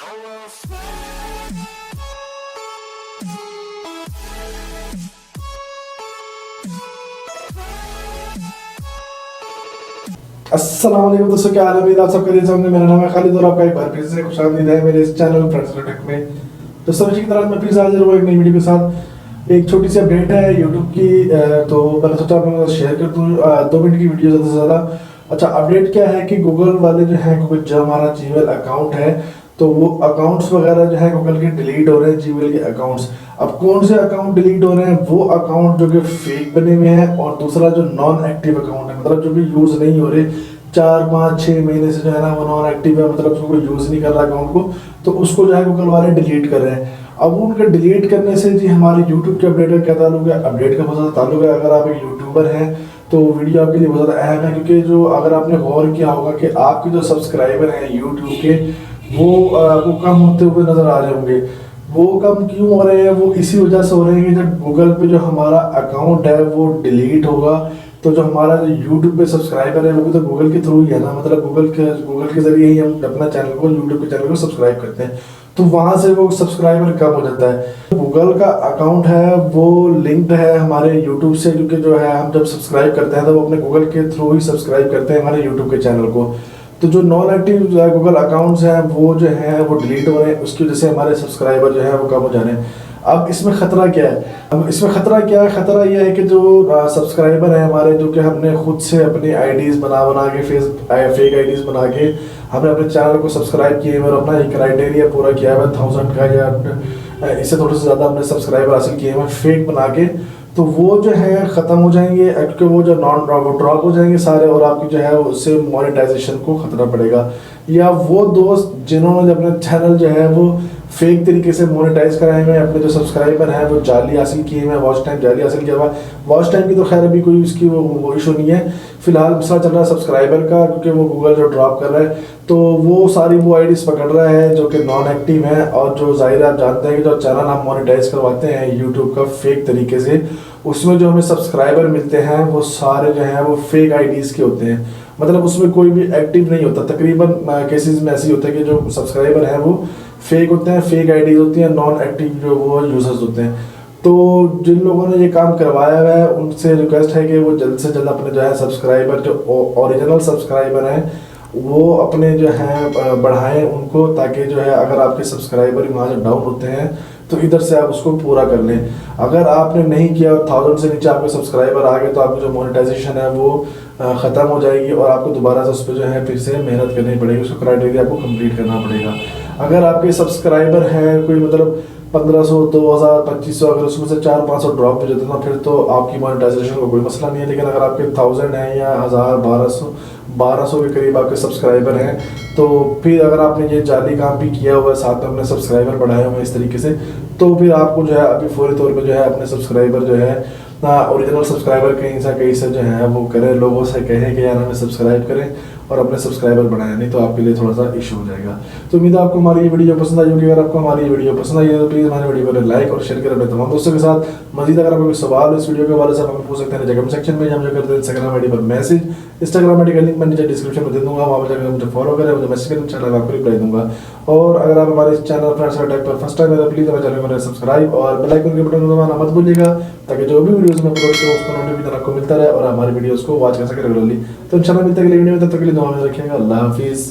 अस्सलाम वालेकुम दोस्तों, क्या हाल है? आप सब करिए सामने। मेरा नाम है खालिद और आपका एक बार फिर से खुशामदीद है मेरे इस चैनल फ्रेंड्स टेक में। दोस्तों की तरह मैं फिर से हाजिर हुआ एक नई वीडियो के साथ। एक छोटी सी अपडेट है यूट्यूब की, तो मैंने सोचा मैं शेयर कर दूँ 2 मिनट की वीडियो ज़्यादा से ज़्यादा। अच्छा, अपडेट क्या है कि गूगल वाले जो है गूगल जो हमारा जीमेल अकाउंट है, तो वो अकाउंट्स वगैरह जो है गूगल के डिलीट हो रहे हैं, जीमेल के अकाउंट्स। अब कौन से अकाउंट डिलीट हो रहे हैं? वो अकाउंट जो कि फेक बने हुए हैं, और दूसरा जो नॉन एक्टिव अकाउंट है, मतलब जो भी यूज़ नहीं हो रहे, 4-5-6 महीने से जो है ना वो नॉन एक्टिव है, मतलब उसको कोई यूज़ नहीं कर रहा अकाउंट को, तो उसको जो है गूगल वाले डिलीट कर रहे हैं। अब उनके डिलीट करने से जी हमारे यूट्यूब के अपडेट का क्या ताल्लुक है? अपडेट का बहुत ज़्यादा ताल्लुक है। अगर आप एक यूट्यूबर हैं तो वीडियो आपके लिए बहुत ज़्यादा अहम है, क्योंकि जो अगर आपने गौर किया होगा कि आपके जो सब्सक्राइबर हैं यूट्यूब के, वो आपको कम होते हुए नज़र आ रहे होंगे। वो कम क्यों हो रहे हैं? वो इसी वजह से हो रहे हैं कि जब गूगल पे जो हमारा अकाउंट है वो डिलीट होगा, तो जो हमारा जो यूट्यूब पे सब्सक्राइबर है वो भी तो गूगल के थ्रू ही है ना, मतलब गूगल के जरिए ही हम अपना चैनल को, यूट्यूब के चैनल को सब्सक्राइब करते हैं, तो वहाँ से वो सब्सक्राइबर कम हो जाता है। गूगल का अकाउंट है वो लिंक्ड है हमारे यूट्यूब से, क्योंकि जो है हम जब सब्सक्राइब करते हैं तो वो अपने गूगल के थ्रू ही सब्सक्राइब करते हैं हमारे यूट्यूब के चैनल को। तो जो नॉन एक्टिव गूगल अकाउंट्स हैं वो जो हैं वो डिलीट हो रहे हैं, उसकी वजह से हमारे सब्सक्राइबर जो है वो कम हो जा रहे हैं। अब इसमें ख़तरा क्या है? अब इसमें ख़तरा क्या है? ख़तरा यह है कि जो सब्सक्राइबर हैं हमारे, जो कि हमने खुद से अपनी आईडीज़ बना के फेक आईडीज़ बना के हमने अपने चैनल को सब्सक्राइब किए और अपना एक क्राइटेरिया पूरा किया है 1000 का, या इससे थोड़े से ज़्यादा हमने सब्सक्राइबर हासिल किए हैं फेक बना के, तो वो जो है ख़त्म हो जाएंगे, क्योंकि वो जो ड्रॉप हो जाएंगे सारे, और आपकी जो है उससे मोनेटाइजेशन को खतरा पड़ेगा। या वो दोस्त जिन्होंने अपना चैनल जो है वो फेक तरीके से मोनेटाइज कराए हुए हैं, अपने जो सब्सक्राइबर हैं वो जाली हासिल किए हुए हैं, वॉच टाइम जाली हासिल किया हुआ है। वॉच टाइम की तो खैर अभी कोई उसकी वो इशू नहीं है, फिलहाल मसला चल रहा है सब्सक्राइबर का, क्योंकि वो गूगल जो ड्रॉप कर रहा है, तो वो सारी वो आईडीज़ पकड़ रहा है जो कि नॉन एक्टिव हैं, और जो ज़ाहिर आप जानते हैं कि जो चैनल हम मोनेटाइज करवाते हैं यूट्यूब का फेक तरीके से, उसमें जो हमें सब्सक्राइबर मिलते हैं वो सारे जो हैं वो फेक आईडीज़ के होते हैं, मतलब उसमें कोई भी एक्टिव नहीं होता। तकरीबन केसेस में ऐसे होता है कि जो सब्सक्राइबर हैं वो फेक होते हैं, फेक आईडीज़ होती हैं, नॉन एक्टिव जो वो यूज़र्स होते हैं। तो जिन लोगों ने ये काम करवाया हुआ है उनसे रिक्वेस्ट है कि वो जल्द से जल्द अपने जो है सब्सक्राइबर, जो ओरिजिनल सब्सक्राइबर हैं, वो अपने जो हैं बढ़ाएं उनको, ताकि जो है अगर आपके सब्सक्राइबर वहाँ से डाउन होते हैं तो इधर से आप उसको पूरा कर लें। अगर आपने नहीं किया, 1000 से नीचे आपके सब्सक्राइबर आ गए, तो आपकी जो मोनेटाइजेशन है वो ख़त्म हो जाएगी, और आपको दोबारा से उस पर जो है फिर से मेहनत करनी पड़ेगी, उसको क्राइटेरिया आपको कंप्लीट करना पड़ेगा। अगर आपके सब्सक्राइबर हैं कोई मतलब 1500, 2000, 2500, अगर उसमें से 400-500 ड्रॉप हो जाते हैं फिर तो आपकी मोनेटाइजेशन का कोई मसला नहीं है। लेकिन अगर आपके 1000 हैं या 1000, 1200 के करीब आपके सब्सक्राइबर हैं, तो फिर अगर आपने ये जाली काम भी किया हुआ है, साथ में अपने सब्सक्राइबर बढ़ाए हुए हैं इस तरीके से, तो फिर आपको जो है अभी फौरी तौर पे जो है अपने सब्सक्राइबर जो है ओरिजिनल सब्सक्राइबर कहीं से जो है वो करें, लोगों से कहें कि यार हमें सब्सक्राइब करें और अपने सब्सक्राइबर बढ़ाएं, नहीं तो आपके लिए थोड़ा सा इशू हो जाएगा। तो उम्मीद है आपको हमारी ये वीडियो पसंद आई होगी। अगर आपको हमारी ये वीडियो पसंद आई है तो प्लीज़ हमारे वीडियो को लाइक और शेयर करें अपने तमाम दोस्तों के साथ। मजीद अगर आपको कोई सवाल हो इस वीडियो के हवाले से हमें पूछ सकते हैं कमेंट सेक्शन में, हम जो करते हैं इंस्टाग्राम आईडी पर मैसेज, इंस्टाग्राम आईडी का लिंक मैं नीचे डिस्क्रिप्शन में दे दूँगा, वहाँ पर जाकर मुझे फॉलो करें, मुझे मैसेज करें, इंशाल्लाह आपको रिप्लाई दूँगा। और अगर आप हमारे चैनल फ्रेंड्स टेक पर फर्स्ट टाइम है तो प्लीज़ हमारे चैनल को सब्सक्राइब और बेल आइकन के बटन को दबाना मत भूलिएगा, ताकि जो भी वीडियोस में अपलोड करूँ उसका नोटिफिकेशन आपको मिलता रहे और हमारी वीडियोस को वॉच कर सके रेगुलरली। तो इंशाल्लाह मिलते हैं अगली वीडियो में, तब तक के लिए दुआ में रखिएगा। अल्लाह हाफिज़।